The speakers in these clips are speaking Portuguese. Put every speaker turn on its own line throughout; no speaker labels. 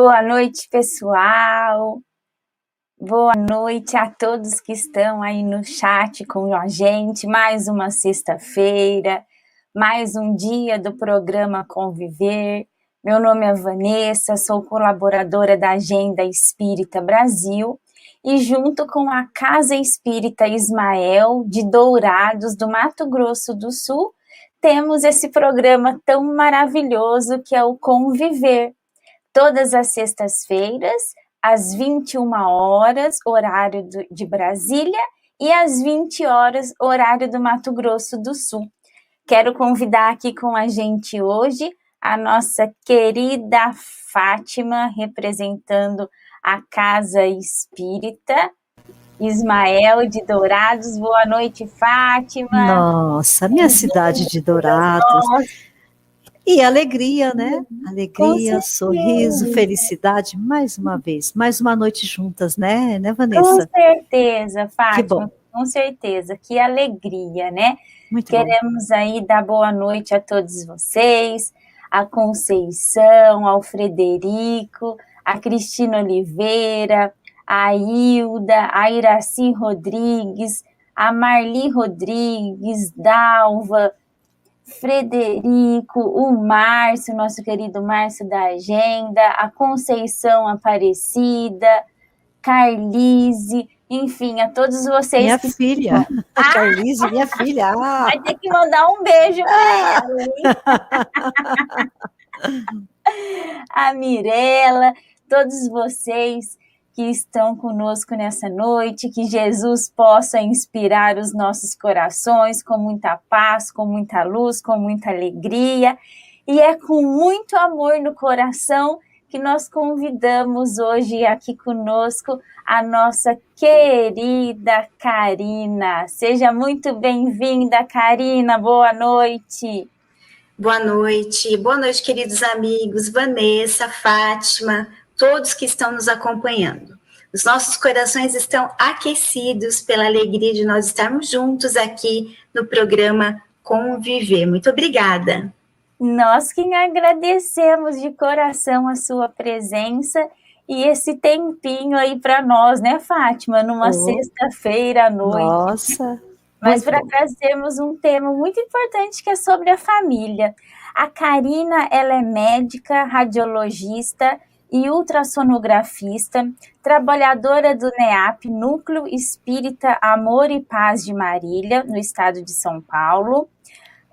Boa noite, pessoal. Boa noite a todos que estão aí no chat com a gente. Mais uma sexta-feira, mais um dia do programa Conviver. Meu nome é Vanessa, sou colaboradora da Agenda Espírita Brasil e junto com a Casa Espírita Ismael de Dourados, do Mato Grosso do Sul, temos esse programa tão maravilhoso que é o Conviver. Todas as sextas-feiras, às 21 horas, horário de Brasília, e às 20 horas, horário do Mato Grosso do Sul. Quero convidar aqui com a gente hoje a nossa querida Fátima, representando a Casa Espírita Ismael de Dourados. Boa noite, Fátima.
Nossa, minha cidade de Dourados.
Nossa.
E alegria, né? Alegria, sorriso, felicidade, mais uma vez. Mais uma noite juntas, né, Vanessa?
Com certeza, Fátima.
Que bom.
Com certeza, que alegria, né?
Muito
Queremos
bom.
aí dar boa noite a todos vocês, a Conceição, ao Frederico, a Cristina Oliveira, a Hilda, a Iraci Rodrigues, a Marli Rodrigues, Dalva, Frederico, o Márcio, nosso querido Márcio da Agenda, a Conceição Aparecida, Carlise, enfim, a todos vocês.
Minha filha, a Carlise, minha filha.
Vai ter que mandar um beijo para ela, hein? A Mirella, todos vocês que estão conosco nessa noite, que Jesus possa inspirar os nossos corações com muita paz, com muita luz, com muita alegria. E é com muito amor no coração que nós convidamos hoje aqui conosco a nossa querida Karina. Seja muito bem-vinda, Karina. Boa noite.
Boa noite, queridos amigos, Vanessa, Fátima, todos que estão nos acompanhando. Os nossos corações estão aquecidos pela alegria de nós estarmos juntos aqui no programa Conviver. Muito obrigada.
Nós que agradecemos de coração a sua presença e esse tempinho aí para nós, né, Fátima? Numa sexta-feira à noite.
Nossa!
Mas para trazermos um tema muito importante que é sobre a família. A Karina, ela é médica, radiologista e ultrassonografista, trabalhadora do NEAP, Núcleo Espírita Amor e Paz de Marília, no estado de São Paulo.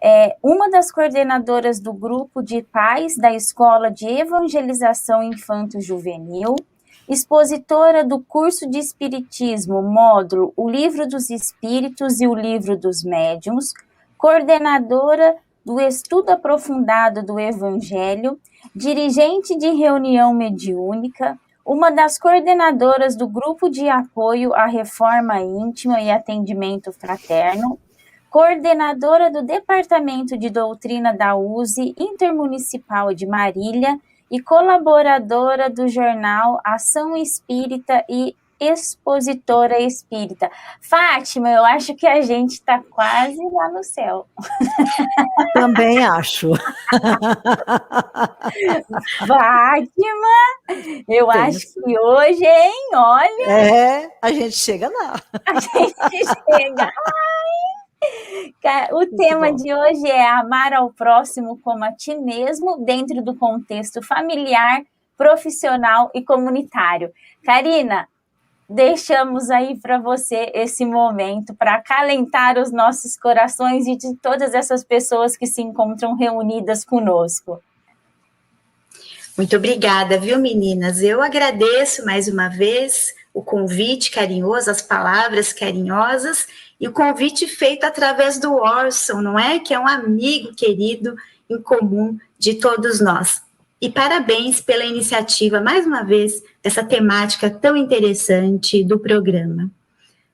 É uma das coordenadoras do grupo de pais da Escola de Evangelização Infanto-Juvenil, expositora do curso de Espiritismo, módulo O Livro dos Espíritos e o Livro dos Médiuns, coordenadora do Estudo Aprofundado do Evangelho, dirigente de reunião mediúnica, uma das coordenadoras do Grupo de Apoio à Reforma Íntima e Atendimento Fraterno, coordenadora do Departamento de Doutrina da USE Intermunicipal de Marília e colaboradora do jornal Ação Espírita e expositora espírita. Fátima, eu acho que a gente está quase lá no céu.
Também acho.
Fátima, eu acho que hoje, hein, olha...
a gente chega lá.
A gente chega. O tema de hoje é amar ao próximo como a ti mesmo, dentro do contexto familiar, profissional e comunitário. Karina, deixamos aí para você esse momento para acalentar os nossos corações e de todas essas pessoas que se encontram reunidas conosco.
Muito obrigada, viu, meninas? Eu agradeço mais uma vez o convite carinhoso, as palavras carinhosas e o convite feito através do Orson, não é? Que é um amigo querido em comum de todos nós. E parabéns pela iniciativa, mais uma vez, dessa temática tão interessante do programa.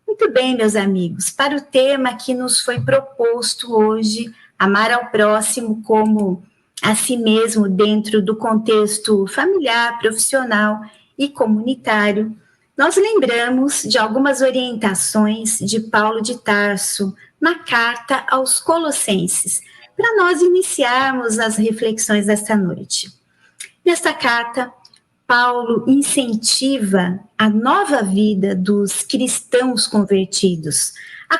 Muito bem, meus amigos, para o tema que nos foi proposto hoje, amar ao próximo como a si mesmo dentro do contexto familiar, profissional e comunitário, nós lembramos de algumas orientações de Paulo de Tarso na carta aos Colossenses, para nós iniciarmos as reflexões desta noite. Nesta carta, Paulo incentiva a nova vida dos cristãos convertidos a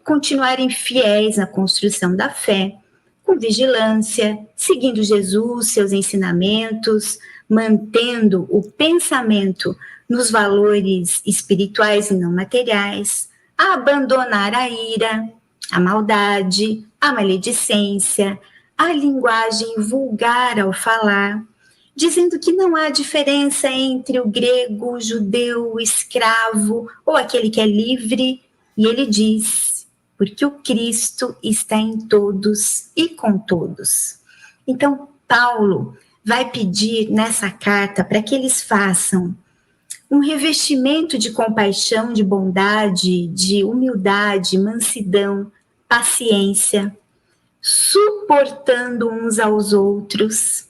continuarem fiéis à construção da fé, com vigilância, seguindo Jesus, seus ensinamentos, mantendo o pensamento nos valores espirituais e não materiais, a abandonar a ira, a maldade, a maledicência, a linguagem vulgar ao falar, dizendo que não há diferença entre o grego, o judeu, o escravo ou aquele que é livre. E ele diz, porque o Cristo está em todos e com todos. Então, Paulo vai pedir nessa carta para que eles façam um revestimento de compaixão, de bondade, de humildade, mansidão, paciência, suportando uns aos outros,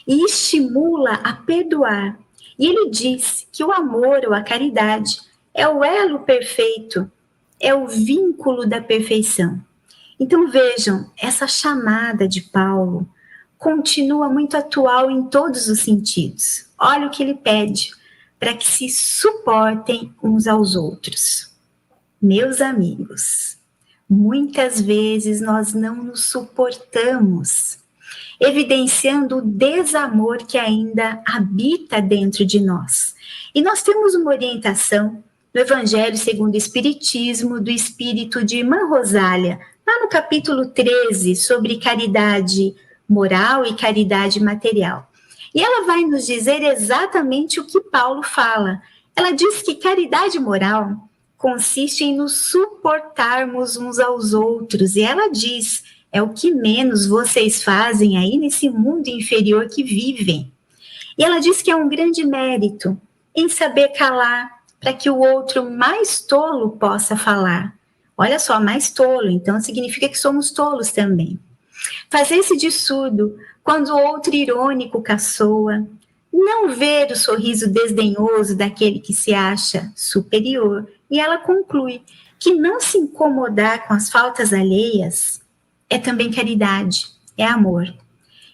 e estimula a perdoar. E ele diz que o amor ou a caridade é o elo perfeito, é o vínculo da perfeição. Então vejam, essa chamada de Paulo continua muito atual em todos os sentidos. Olha o que ele pede, para que se suportem uns aos outros. Meus amigos, muitas vezes nós não nos suportamos, evidenciando o desamor que ainda habita dentro de nós. E nós temos uma orientação do Evangelho segundo o Espiritismo, do Espírito de Irmã Rosália, lá no capítulo 13, sobre caridade moral e caridade material. E ela vai nos dizer exatamente o que Paulo fala. Ela diz que caridade moral consiste em nos suportarmos uns aos outros. E ela diz, é o que menos vocês fazem aí nesse mundo inferior que vivem. E ela diz que é um grande mérito em saber calar para que o outro mais tolo possa falar. Olha só, mais tolo, então significa que somos tolos também. Fazer-se de surdo quando o outro irônico caçoa, não ver o sorriso desdenhoso daquele que se acha superior. E ela conclui que não se incomodar com as faltas alheias é também caridade, é amor.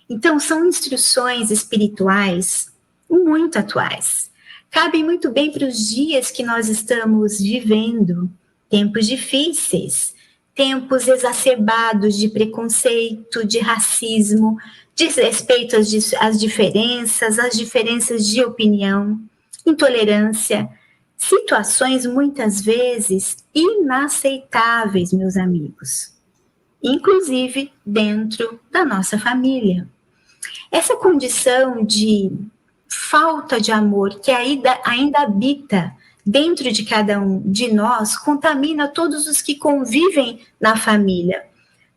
Então, são instruções espirituais muito atuais. Cabem muito bem para os dias que nós estamos vivendo, tempos difíceis, tempos exacerbados de preconceito, de racismo, desrespeito às diferenças de opinião, intolerância, situações muitas vezes inaceitáveis, meus amigos, inclusive dentro da nossa família. Essa condição de falta de amor que ainda habita dentro de cada um de nós contamina todos os que convivem na família,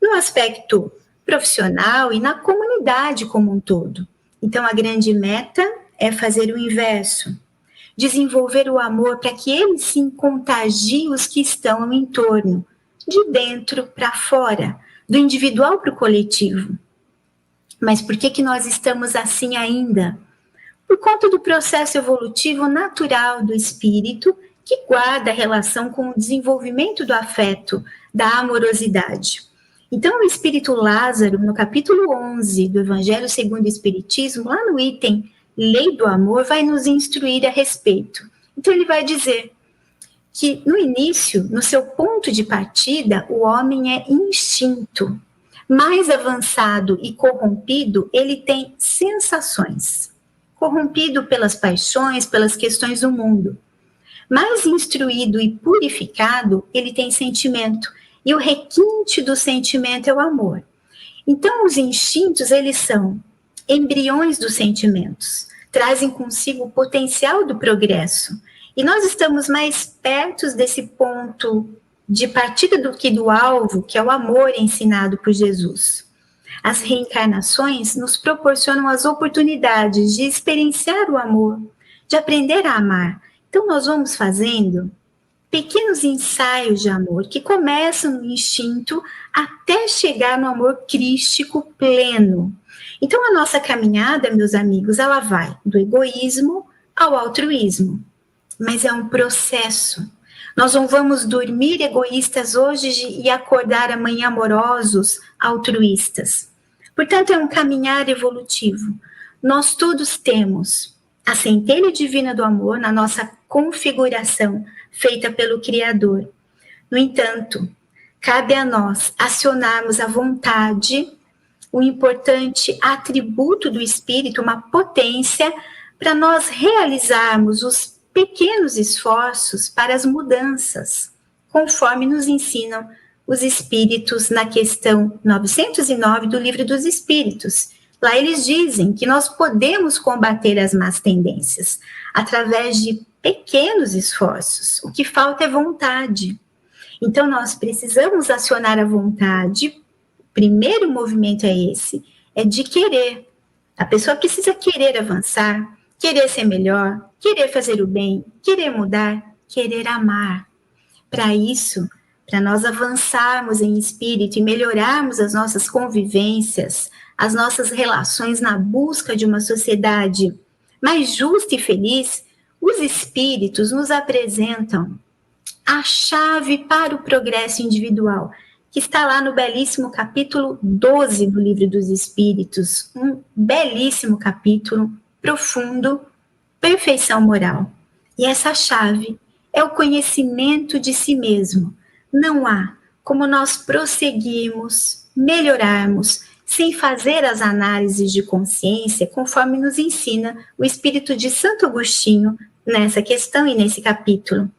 no aspecto profissional e na comunidade como um todo. Então, a grande meta é fazer o inverso, desenvolver o amor para que ele se contagie os que estão ao entorno, de dentro para fora, do individual para o coletivo. Mas por que nós estamos assim ainda? Por conta do processo evolutivo natural do espírito, que guarda a relação com o desenvolvimento do afeto, da amorosidade. Então, o Espírito Lázaro, no capítulo 11 do Evangelho segundo o Espiritismo, lá no item Lei do Amor, vai nos instruir a respeito. Então, ele vai dizer que, no início, no seu ponto de partida, o homem é instinto. Mais avançado e corrompido, ele tem sensações. Corrompido pelas paixões, pelas questões do mundo. Mais instruído e purificado, ele tem sentimento. E o requinte do sentimento é o amor. Então, os instintos, eles são embriões dos sentimentos. Trazem consigo o potencial do progresso. E nós estamos mais perto desse ponto de partida do que do alvo, que é o amor ensinado por Jesus. As reencarnações nos proporcionam as oportunidades de experienciar o amor, de aprender a amar. Então, nós vamos fazendo pequenos ensaios de amor que começam no instinto até chegar no amor crístico pleno. Então, a nossa caminhada, meus amigos, ela vai do egoísmo ao altruísmo. Mas é um processo. Nós não vamos dormir egoístas hoje e acordar amanhã amorosos, altruístas. Portanto, é um caminhar evolutivo. Nós todos temos a centelha divina do amor na nossa configuração feita pelo Criador. No entanto, cabe a nós acionarmos a vontade, o importante atributo do Espírito, uma potência, para nós realizarmos os pequenos esforços para as mudanças, conforme nos ensinam os Espíritos na questão 909 do Livro dos Espíritos. Lá eles dizem que nós podemos combater as más tendências através de pequenos esforços. O que falta é vontade. Então, nós precisamos acionar a vontade. O primeiro movimento é esse, é de querer. A pessoa precisa querer avançar, querer ser melhor, querer fazer o bem, querer mudar, querer amar. Para isso, para nós avançarmos em espírito e melhorarmos as nossas convivências, as nossas relações na busca de uma sociedade mais justa e feliz, os espíritos nos apresentam a chave para o progresso individual, que está lá no belíssimo capítulo 12 do Livro dos Espíritos, um belíssimo capítulo, profundo, perfeição moral. E essa chave é o conhecimento de si mesmo. Não há como nós prosseguirmos, melhorarmos, sem fazer as análises de consciência, conforme nos ensina o Espírito de Santo Agostinho nessa questão e nesse capítulo.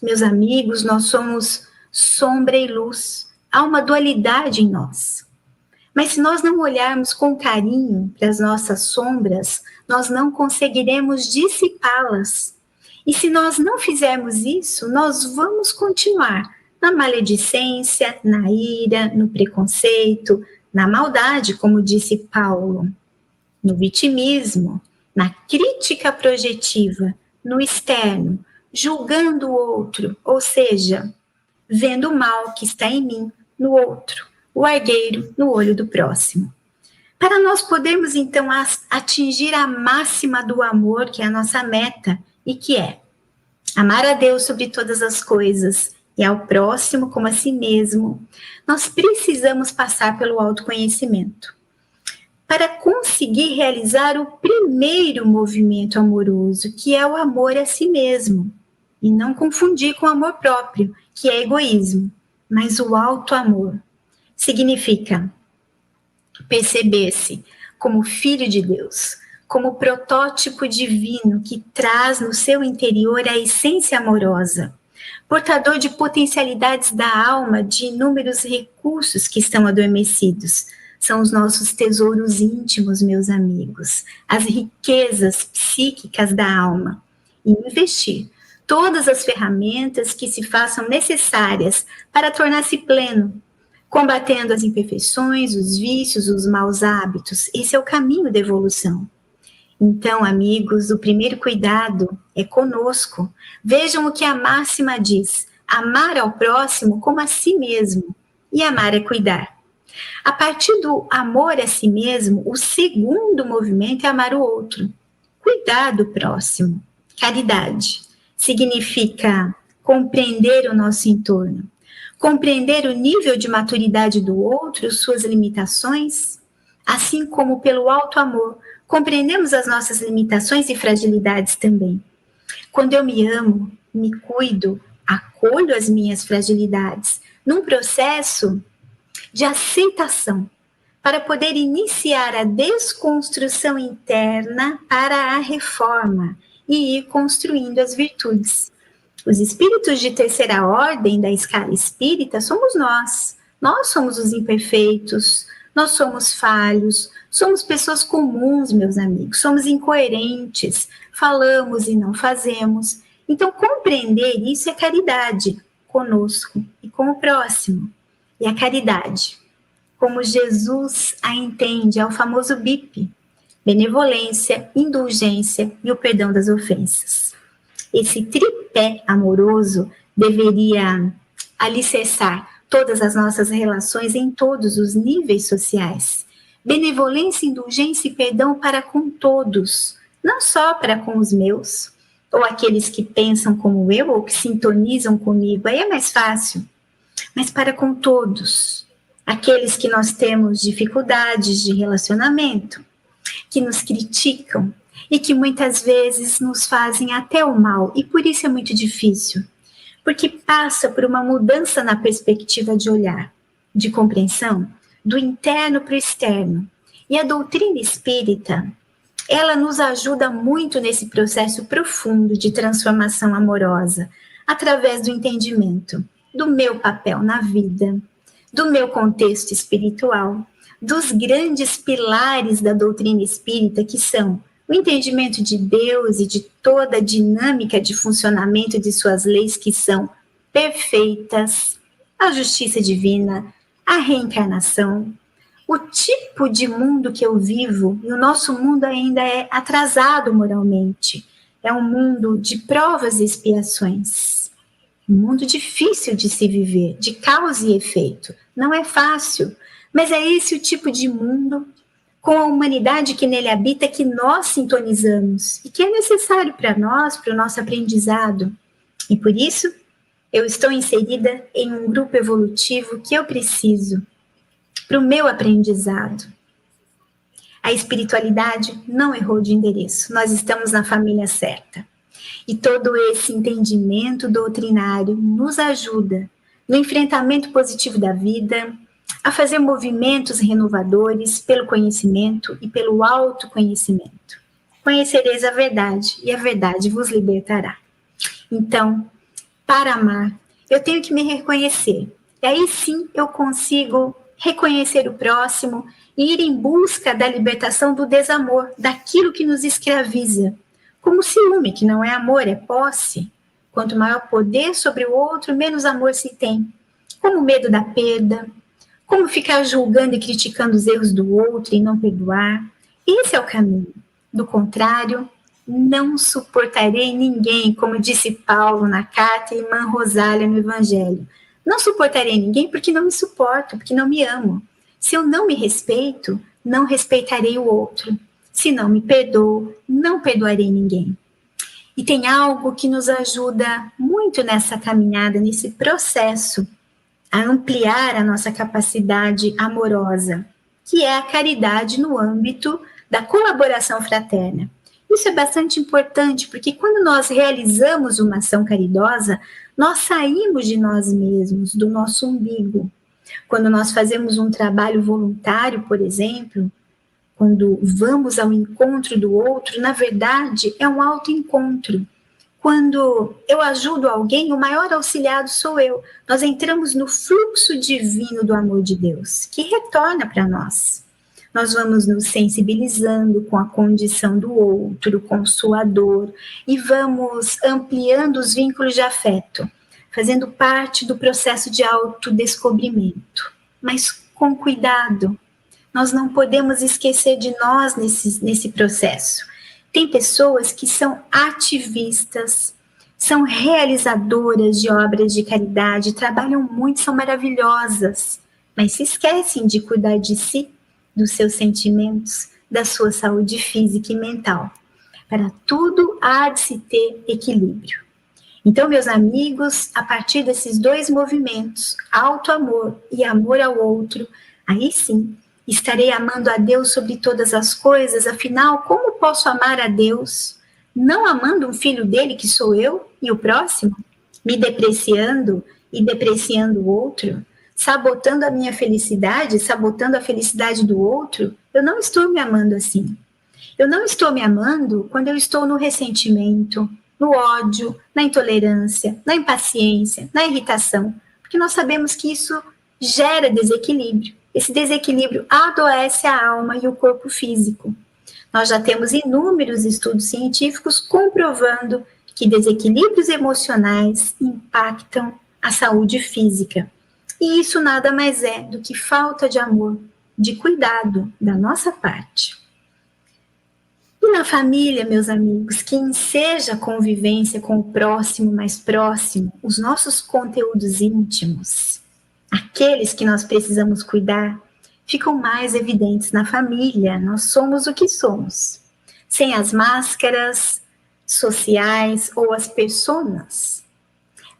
Meus amigos, nós somos sombra e luz, há uma dualidade em nós. Mas se nós não olharmos com carinho para as nossas sombras, nós não conseguiremos dissipá-las. E se nós não fizermos isso, nós vamos continuar na maledicência, na ira, no preconceito, na maldade, como disse Paulo, no vitimismo, na crítica projetiva, no externo, julgando o outro, ou seja, vendo o mal que está em mim no outro, o argueiro no olho do próximo. Para nós podermos, então, atingir a máxima do amor, que é a nossa meta, e que é amar a Deus sobre todas as coisas e ao próximo como a si mesmo, nós precisamos passar pelo autoconhecimento. Para conseguir realizar o primeiro movimento amoroso, que é o amor a si mesmo, e não confundir com o amor próprio, que é egoísmo, mas o auto-amor. Significa perceber-se como filho de Deus, como protótipo divino que traz no seu interior a essência amorosa, portador de potencialidades da alma, de inúmeros recursos que estão adormecidos. São os nossos tesouros íntimos, meus amigos, as riquezas psíquicas da alma. E investir todas as ferramentas que se façam necessárias para tornar-se pleno, combatendo as imperfeições, os vícios, os maus hábitos. Esse é o caminho da evolução. Então, amigos, o primeiro cuidado é conosco. Vejam o que a máxima diz: amar ao próximo como a si mesmo. E amar é cuidar. A partir do amor a si mesmo, o segundo movimento é amar o outro. Cuidar do próximo. Caridade significa compreender o nosso entorno, compreender o nível de maturidade do outro, suas limitações, assim como pelo alto amor, compreendemos as nossas limitações e fragilidades também. Quando eu me amo, me cuido, acolho as minhas fragilidades, num processo de aceitação, para poder iniciar a desconstrução interna para a reforma e ir construindo as virtudes. Os espíritos de terceira ordem da escala espírita somos nós. Nós somos os imperfeitos, nós somos falhos, somos pessoas comuns, meus amigos, somos incoerentes, falamos e não fazemos. Então, compreender isso é caridade conosco e com o próximo. E a caridade, como Jesus a entende, é o famoso BIP, benevolência, indulgência e o perdão das ofensas. Esse tripé amoroso deveria alicerçar todas as nossas relações em todos os níveis sociais. Benevolência, indulgência e perdão para com todos, não só para com os meus, ou aqueles que pensam como eu, ou que sintonizam comigo, aí é mais fácil, mas para com todos, aqueles que nós temos dificuldades de relacionamento, que nos criticam, e que muitas vezes nos fazem até o mal, e por isso é muito difícil, porque passa por uma mudança na perspectiva de olhar, de compreensão, do interno para o externo. E a doutrina espírita, ela nos ajuda muito nesse processo profundo de transformação amorosa, através do entendimento do meu papel na vida, do meu contexto espiritual, dos grandes pilares da doutrina espírita, que são o entendimento de Deus e de toda a dinâmica de funcionamento de suas leis, que são perfeitas, a justiça divina, a reencarnação, o tipo de mundo que eu vivo, e o nosso mundo ainda é atrasado moralmente, é um mundo de provas e expiações, um mundo difícil de se viver, de causa e efeito, não é fácil, mas é esse o tipo de mundo, com a humanidade que nele habita, que nós sintonizamos, e que é necessário para nós, para o nosso aprendizado, e por isso eu estou inserida em um grupo evolutivo que eu preciso, para o meu aprendizado. A espiritualidade não errou de endereço, nós estamos na família certa. E todo esse entendimento doutrinário nos ajuda no enfrentamento positivo da vida, a fazer movimentos renovadores pelo conhecimento e pelo autoconhecimento. Conhecereis a verdade, e a verdade vos libertará. Então, para amar, eu tenho que me reconhecer. E aí sim eu consigo reconhecer o próximo e ir em busca da libertação do desamor, daquilo que nos escraviza. Como o ciúme, que não é amor, é posse. Quanto maior poder sobre o outro, menos amor se tem. Como o medo da perda, como ficar julgando e criticando os erros do outro e não perdoar. Esse é o caminho. Do contrário, não suportarei ninguém, como disse Paulo na carta à irmã Rosália no Evangelho. Não suportarei ninguém porque não me suporto, porque não me amo. Se eu não me respeito, não respeitarei o outro. Se não me perdoo, não perdoarei ninguém. E tem algo que nos ajuda muito nessa caminhada, nesse processo, a ampliar a nossa capacidade amorosa, que é a caridade no âmbito da colaboração fraterna. Isso é bastante importante, porque quando nós realizamos uma ação caridosa, nós saímos de nós mesmos, do nosso umbigo. Quando nós fazemos um trabalho voluntário, por exemplo, quando vamos ao encontro do outro, na verdade, é um autoencontro. Quando eu ajudo alguém, o maior auxiliado sou eu. Nós entramos no fluxo divino do amor de Deus, que retorna para nós. Nós vamos nos sensibilizando com a condição do outro, com sua dor, e vamos ampliando os vínculos de afeto, fazendo parte do processo de autodescobrimento. Mas com cuidado, nós não podemos esquecer de nós nesse processo. Tem pessoas que são ativistas, são realizadoras de obras de caridade, trabalham muito, são maravilhosas, mas se esquecem de cuidar de si, dos seus sentimentos, da sua saúde física e mental. Para tudo há de se ter equilíbrio. Então, meus amigos, a partir desses dois movimentos, auto-amor e amor ao outro, aí sim, estarei amando a Deus sobre todas as coisas. Afinal, como posso amar a Deus não amando um filho dele, que sou eu, e o próximo? Me depreciando e depreciando o outro? Sabotando a minha felicidade, sabotando a felicidade do outro? Eu não estou me amando assim. Eu não estou me amando quando eu estou no ressentimento, no ódio, na intolerância, na impaciência, na irritação, porque nós sabemos que isso gera desequilíbrio. Esse desequilíbrio adoece a alma e o corpo físico. Nós já temos inúmeros estudos científicos comprovando que desequilíbrios emocionais impactam a saúde física. E isso nada mais é do que falta de amor, de cuidado da nossa parte. E na família, meus amigos, que enseja a convivência com o próximo mais próximo, os nossos conteúdos íntimos, aqueles que nós precisamos cuidar, ficam mais evidentes na família. Nós somos o que somos, sem as máscaras sociais ou as personas.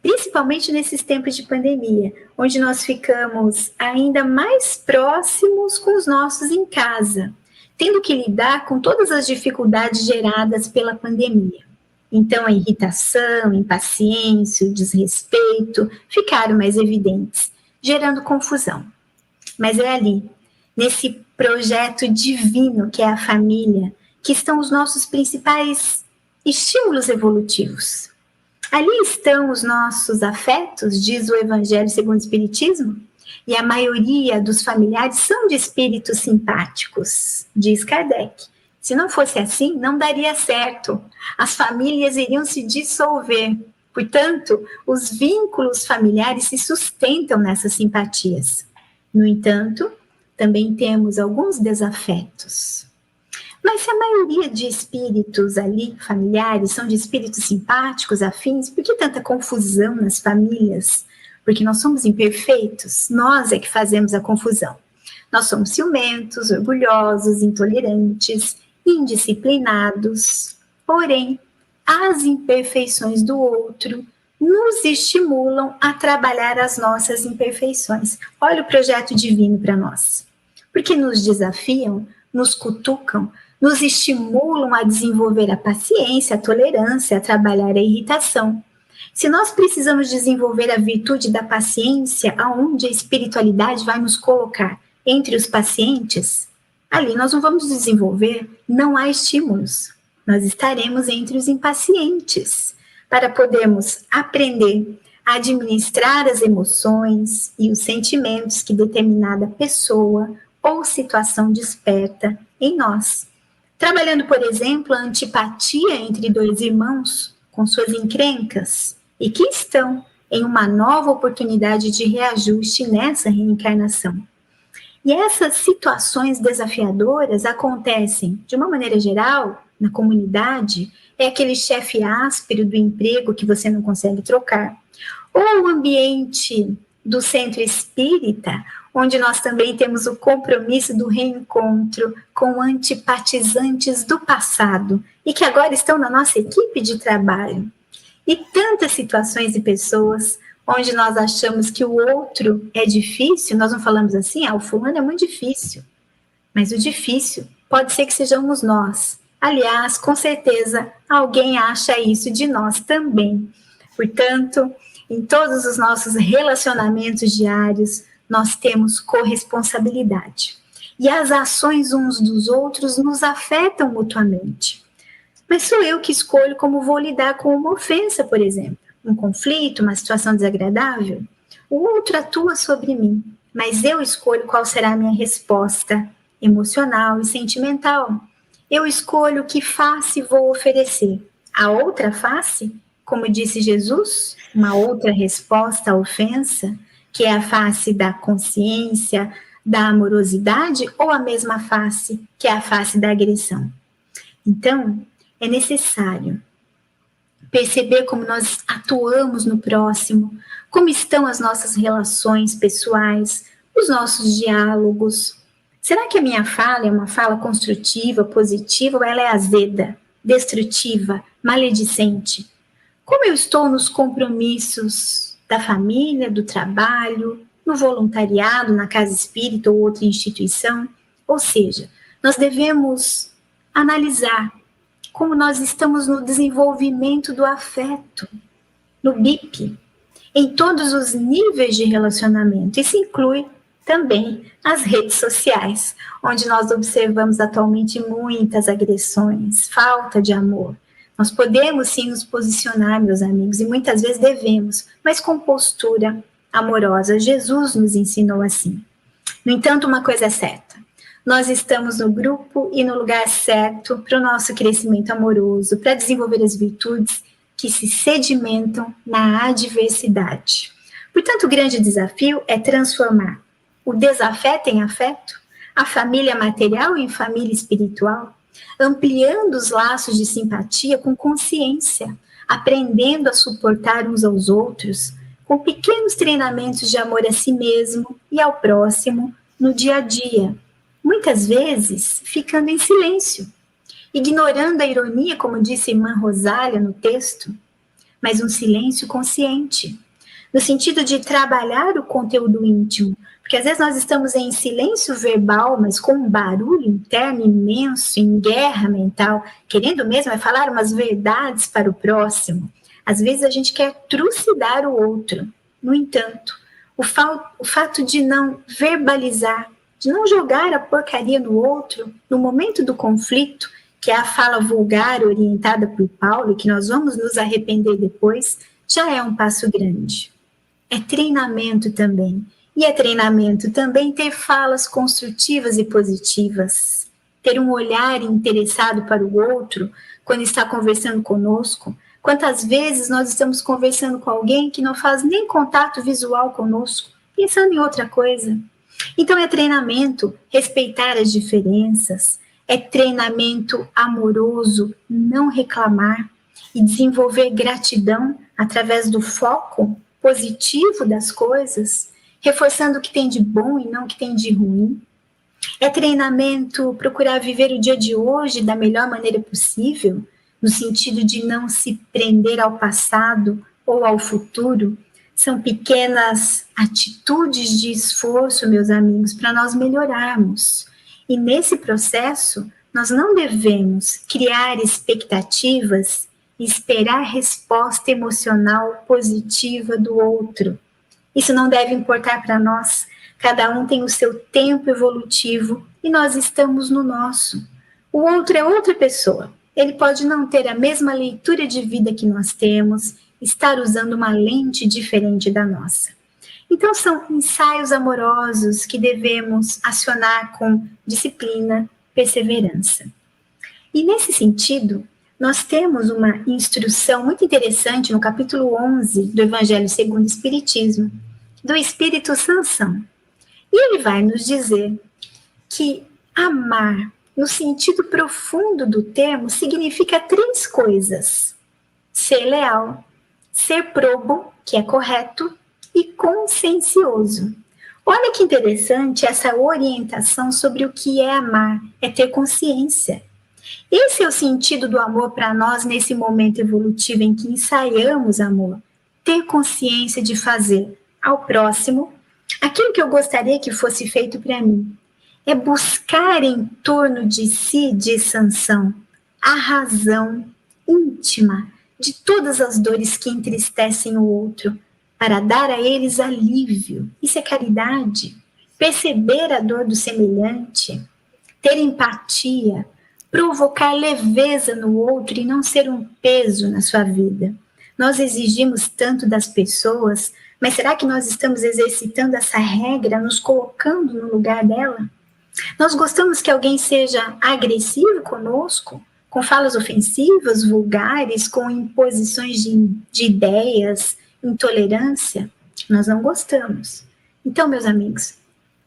Principalmente nesses tempos de pandemia, onde nós ficamos ainda mais próximos com os nossos em casa. tendo que lidar com todas as dificuldades geradas pela pandemia. Então, a irritação, a impaciência, o desrespeito ficaram mais evidentes, gerando confusão. Mas é ali, nesse projeto divino que é a família, que estão os nossos principais estímulos evolutivos. Ali estão os nossos afetos, diz o Evangelho segundo o Espiritismo, e a maioria dos familiares são de espíritos simpáticos, diz Kardec. Se não fosse assim, não daria certo. As famílias iriam se dissolver. Portanto, os vínculos familiares se sustentam nessas simpatias. No entanto, também temos alguns desafetos. Mas se a maioria de espíritos ali, familiares, são de espíritos simpáticos, afins, por que tanta confusão nas famílias? Porque nós somos imperfeitos, nós é que fazemos a confusão. Nós somos ciumentos, orgulhosos, intolerantes, indisciplinados. Porém, as imperfeições do outro nos estimulam a trabalhar as nossas imperfeições. Olha o projeto divino para nós. Porque nos desafiam, nos cutucam, nos estimulam a desenvolver a paciência, a tolerância, a trabalhar a irritação. Se nós precisamos desenvolver a virtude da paciência, aonde a espiritualidade vai nos colocar entre os pacientes, ali nós não vamos desenvolver, não há estímulos. Nós estaremos entre os impacientes, para podermos aprender a administrar as emoções e os sentimentos que determinada pessoa ou situação desperta em nós. Trabalhando, por exemplo, a antipatia entre dois irmãos com suas encrencas e que estão em uma nova oportunidade de reajuste nessa reencarnação. E essas situações desafiadoras acontecem, de uma maneira geral, na comunidade, é aquele chefe áspero do emprego que você não consegue trocar, ou o ambiente do centro espírita, onde nós também temos o compromisso do reencontro com antipatizantes do passado e que agora estão na nossa equipe de trabalho. E tantas situações e pessoas onde nós achamos que o outro é difícil, nós não falamos assim, o fulano é muito difícil. Mas o difícil pode ser que sejamos nós. Aliás, com certeza, alguém acha isso de nós também. Portanto, em todos os nossos relacionamentos diários, nós temos corresponsabilidade. E as ações uns dos outros nos afetam mutuamente. Mas sou eu que escolho como vou lidar com uma ofensa, por exemplo. Um conflito, uma situação desagradável. O outro atua sobre mim, mas eu escolho qual será a minha resposta emocional e sentimental. Eu escolho que face vou oferecer. A outra face, como disse Jesus, uma outra resposta à ofensa, que é a face da consciência, da amorosidade, ou a mesma face, que é a face da agressão. Então, é necessário perceber como nós atuamos no próximo, como estão as nossas relações pessoais, os nossos diálogos. Será que a minha fala é uma fala construtiva, positiva, ou ela é azeda, destrutiva, maledicente? Como eu estou nos compromissos da família, do trabalho, no voluntariado, na casa espírita ou outra instituição? Ou seja, nós devemos analisar como nós estamos no desenvolvimento do afeto, no BIP, em todos os níveis de relacionamento. Isso inclui também as redes sociais, onde nós observamos atualmente muitas agressões, falta de amor. Nós podemos sim nos posicionar, meus amigos, e muitas vezes devemos, mas com postura amorosa. Jesus nos ensinou assim. No entanto, uma coisa é certa: nós estamos no grupo e no lugar certo para o nosso crescimento amoroso, para desenvolver as virtudes que se sedimentam na adversidade. Portanto, o grande desafio é transformar o desafeto em afeto, a família material em família espiritual, ampliando os laços de simpatia com consciência, aprendendo a suportar uns aos outros, com pequenos treinamentos de amor a si mesmo e ao próximo no dia a dia, muitas vezes ficando em silêncio, ignorando a ironia, como disse a irmã Rosália no texto, mas um silêncio consciente, no sentido de trabalhar o conteúdo íntimo, Porque às vezes nós estamos em silêncio verbal, mas com um barulho interno imenso, em guerra mental, querendo mesmo é falar umas verdades para o próximo. Às vezes a gente quer trucidar o outro. No entanto, o fato de não verbalizar, de não jogar a porcaria no outro, no momento do conflito, que é a fala vulgar orientada por Paulo, e que nós vamos nos arrepender depois, já é um passo grande. É treinamento também. E é treinamento também ter falas construtivas e positivas, ter um olhar interessado para o outro quando está conversando conosco. Quantas vezes nós estamos conversando com alguém que não faz nem contato visual conosco, pensando em outra coisa. Então é treinamento respeitar as diferenças, é treinamento amoroso, não reclamar e desenvolver gratidão através do foco positivo das coisas, reforçando o que tem de bom e não o que tem de ruim. É treinamento procurar viver o dia de hoje da melhor maneira possível, no sentido de não se prender ao passado ou ao futuro. São pequenas atitudes de esforço, meus amigos, para nós melhorarmos. E nesse processo, nós não devemos criar expectativas e esperar resposta emocional positiva do outro. Isso não deve importar para nós. Cada um tem o seu tempo evolutivo e nós estamos no nosso. O outro é outra pessoa. Ele pode não ter a mesma leitura de vida que nós temos, estar usando uma lente diferente da nossa. Então, são ensaios amorosos que devemos acionar com disciplina, perseverança. E nesse sentido, nós temos uma instrução muito interessante no capítulo 11 do Evangelho segundo o Espiritismo, do Espírito Sansão. E ele vai nos dizer que amar, no sentido profundo do termo, significa 3 coisas: ser leal, ser probo, que é correto, e consciencioso. Olha que interessante essa orientação sobre o que é amar, é ter consciência. Esse é o sentido do amor para nós nesse momento evolutivo em que ensaiamos amor. Ter consciência de fazer ao próximo aquilo que eu gostaria que fosse feito para mim. É buscar em torno de si, de Sansão, a razão íntima de todas as dores que entristecem o outro, para dar a eles alívio. Isso é caridade. Perceber a dor do semelhante, ter empatia, provocar leveza no outro e não ser um peso na sua vida. Nós exigimos tanto das pessoas, mas será que nós estamos exercitando essa regra, nos colocando no lugar dela? Nós gostamos que alguém seja agressivo conosco, com falas ofensivas, vulgares, com imposições de ideias, intolerância? Nós não gostamos. Então, meus amigos,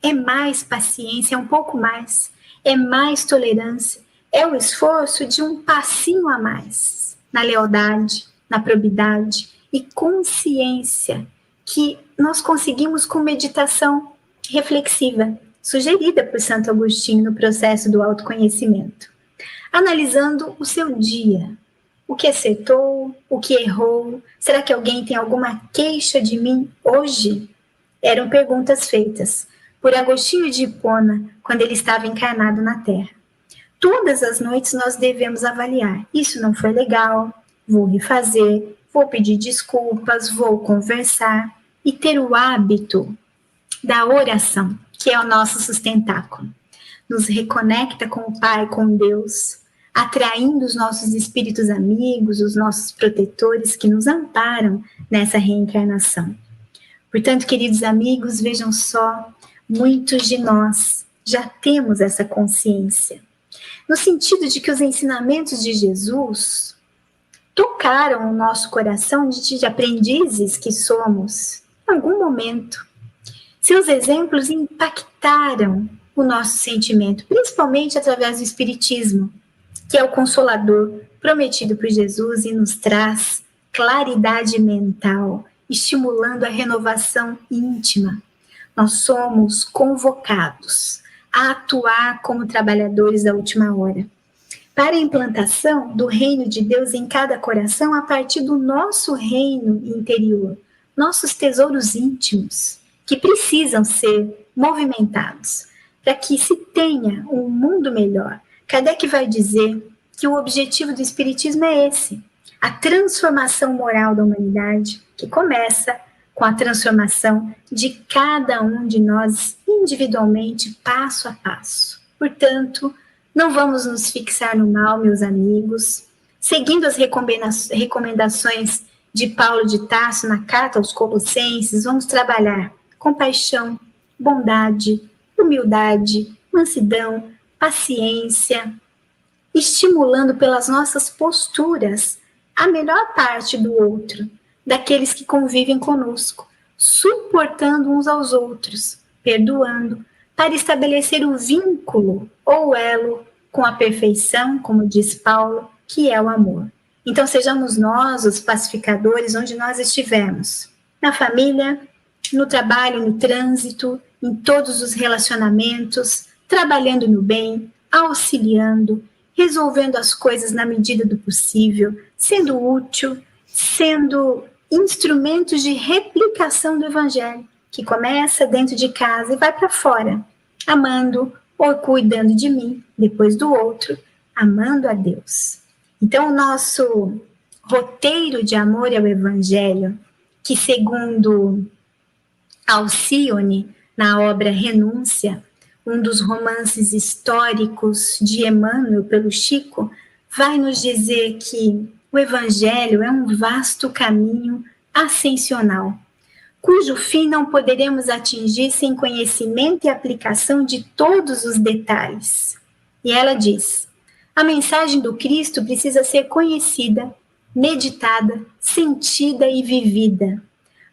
é mais paciência, é um pouco mais, é mais tolerância, é o esforço de um passinho a mais, na lealdade, na probidade e consciência, que nós conseguimos com meditação reflexiva, sugerida por Santo Agostinho no processo do autoconhecimento, analisando o seu dia, o que acertou, o que errou, será que alguém tem alguma queixa de mim hoje? Eram perguntas feitas por Agostinho de Hipona, quando ele estava encarnado na Terra. Todas as noites nós devemos avaliar, isso não foi legal, vou refazer, vou pedir desculpas, vou conversar e ter o hábito da oração, que é o nosso sustentáculo. Nos reconecta com o Pai, com Deus, atraindo os nossos espíritos amigos, os nossos protetores que nos amparam nessa reencarnação. Portanto, queridos amigos, vejam só, muitos de nós já temos essa consciência, no sentido de que os ensinamentos de Jesus tocaram o nosso coração de aprendizes que somos, em algum momento. Seus exemplos impactaram o nosso sentimento, principalmente através do Espiritismo, que é o Consolador prometido por Jesus e nos traz claridade mental, estimulando a renovação íntima. Nós somos convocados a atuar como trabalhadores da última hora, para a implantação do reino de Deus em cada coração a partir do nosso reino interior, nossos tesouros íntimos, que precisam ser movimentados, para que se tenha um mundo melhor. Kardec vai dizer que o objetivo do Espiritismo é esse, a transformação moral da humanidade, que começa com a transformação de cada um de nós individualmente, passo a passo. Portanto, não vamos nos fixar no mal, meus amigos. Seguindo as recomendações de Paulo de Tarso na carta aos Colossenses, vamos trabalhar compaixão, bondade, humildade, mansidão, paciência, estimulando pelas nossas posturas a melhor parte do outro, daqueles que convivem conosco, suportando uns aos outros, perdoando, para estabelecer o vínculo ou elo com a perfeição, como diz Paulo, que é o amor. Então, sejamos nós os pacificadores onde nós estivermos, na família, no trabalho, no trânsito, em todos os relacionamentos, trabalhando no bem, auxiliando, resolvendo as coisas na medida do possível, sendo útil, sendo instrumentos de replicação do Evangelho, que começa dentro de casa e vai para fora, amando ou cuidando de mim, depois do outro, amando a Deus. Então, o nosso roteiro de amor ao Evangelho, que segundo Alcione, na obra Renúncia, um dos romances históricos de Emmanuel pelo Chico, vai nos dizer que o Evangelho é um vasto caminho ascensional, cujo fim não poderemos atingir sem conhecimento e aplicação de todos os detalhes. E ela diz: a mensagem do Cristo precisa ser conhecida, meditada, sentida e vivida.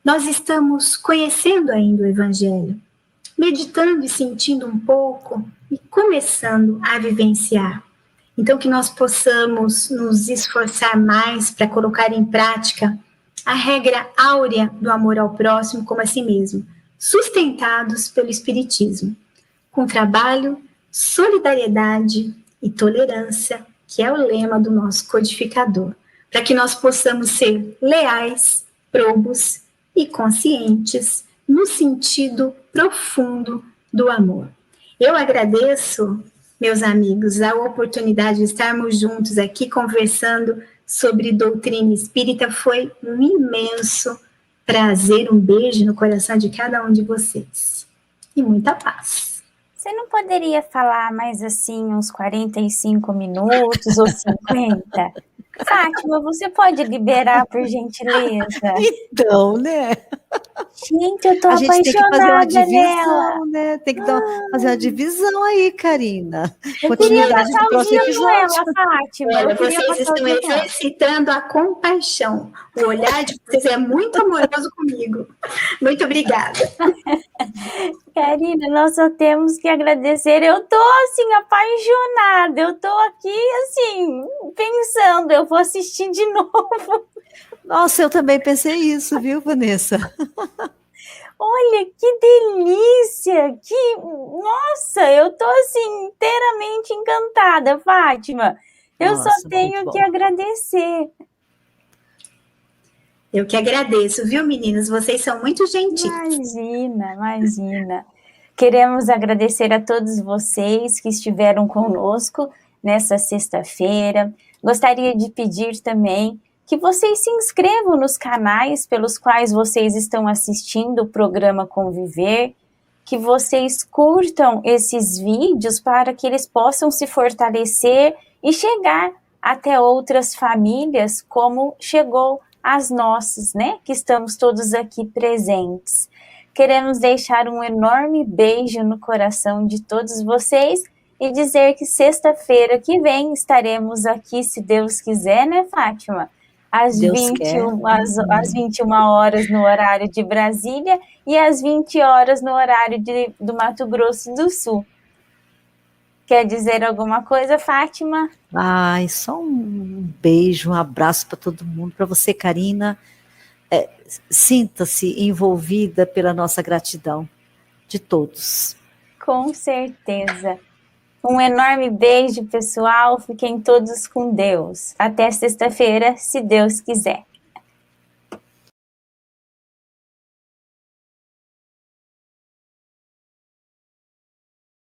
Nós estamos conhecendo ainda o Evangelho, meditando e sentindo um pouco e começando a vivenciar. Então, que nós possamos nos esforçar mais para colocar em prática a regra áurea do amor ao próximo como a si mesmo, sustentados pelo Espiritismo, com trabalho, solidariedade e tolerância, que é o lema do nosso codificador, para que nós possamos ser leais, probos e conscientes no sentido profundo do amor. Eu agradeço, meus amigos, a oportunidade de estarmos juntos aqui conversando sobre doutrina espírita. Foi um imenso prazer, um beijo no coração de cada um de vocês. E muita paz.
Você não poderia falar mais assim uns 45 minutos ou 50? Fátima, você pode liberar, por gentileza?
Então, né?
Gente, eu tô
A gente tem que fazer uma
apaixonada nela.
divisão, né? Tem que fazer uma divisão aí, Karina.
Eu queria
Continuidade
passar
do
o
próximo
dia com ela,
episódio.
Fátima.
Olha,
Eu queria
vocês
passar o
estão
dia com ela.
exercitando a compaixão. O olhar de vocês é muito amoroso comigo. Muito obrigada.
Karina, nós só temos que agradecer. Eu tô, assim, apaixonada. Eu tô aqui, assim, pensando. Eu vou assistir de novo.
Nossa, eu também pensei isso, viu, Vanessa?
Olha, que delícia! Nossa, eu tô, assim, inteiramente encantada, Fátima. Eu
Nossa,
só tenho que agradecer.
Eu que agradeço, viu, meninas? Vocês são muito gentis.
Imagina, imagina. Queremos agradecer a todos vocês que estiveram conosco nessa sexta-feira. Gostaria de pedir também que vocês se inscrevam nos canais pelos quais vocês estão assistindo o programa Conviver, que vocês curtam esses vídeos para que eles possam se fortalecer e chegar até outras famílias como chegou as nossas, né? Que estamos todos aqui presentes. Queremos deixar um enorme beijo no coração de todos vocês e dizer que sexta-feira que vem estaremos aqui, se Deus quiser, né, Fátima? Às 21 horas no horário de Brasília e às 20 horas no horário do Mato Grosso do Sul. Quer dizer alguma coisa, Fátima?
Ai, só um beijo, um abraço para todo mundo, para você, Karina. Sinta-se envolvida pela nossa gratidão de todos.
Com certeza. Um enorme beijo, pessoal. Fiquem todos com Deus. Até sexta-feira, se Deus quiser.